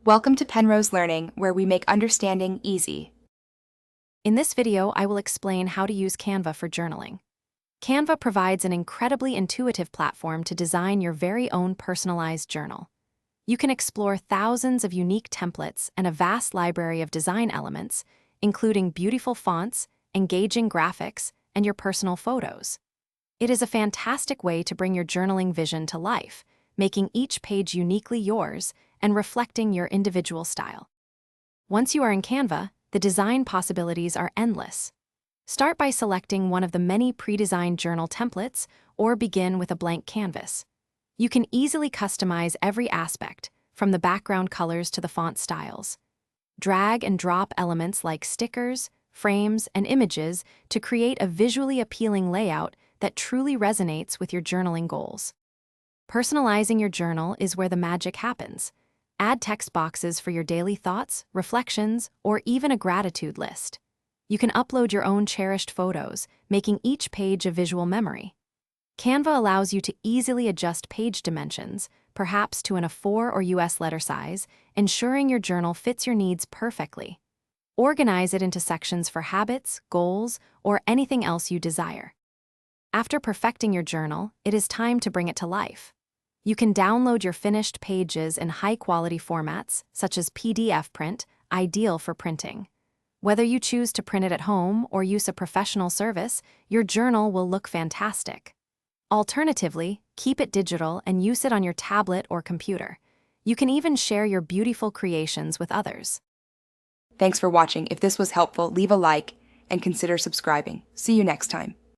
Welcome to Penrose Learning, where we make understanding easy. In this video, I will explain how to use Canva for journaling. Canva provides an incredibly intuitive platform to design your very own personalized journal. You can explore thousands of unique templates and a vast library of design elements, including beautiful fonts, engaging graphics, and your personal photos. It is a fantastic way to bring your journaling vision to life, making each page uniquely yours and reflecting your individual style. Once you are in Canva, the design possibilities are endless. Start by selecting one of the many pre-designed journal templates or begin with a blank canvas. You can easily customize every aspect, from the background colors to the font styles. Drag and drop elements like stickers, frames, and images to create a visually appealing layout that truly resonates with your journaling goals. Personalizing your journal is where the magic happens. Add text boxes for your daily thoughts, reflections, or even a gratitude list. You can upload your own cherished photos, making each page a visual memory. Canva allows you to easily adjust page dimensions, perhaps to an A4 or US letter size, ensuring your journal fits your needs perfectly. Organize it into sections for habits, goals, or anything else you desire. After perfecting your journal, it is time to bring it to life. You can download your finished pages in high-quality formats, such as PDF print, ideal for printing. Whether you choose to print it at home or use a professional service, your journal will look fantastic. Alternatively, keep it digital and use it on your tablet or computer. You can even share your beautiful creations with others. Thanks for watching. If this was helpful, leave a like and consider subscribing. See you next time.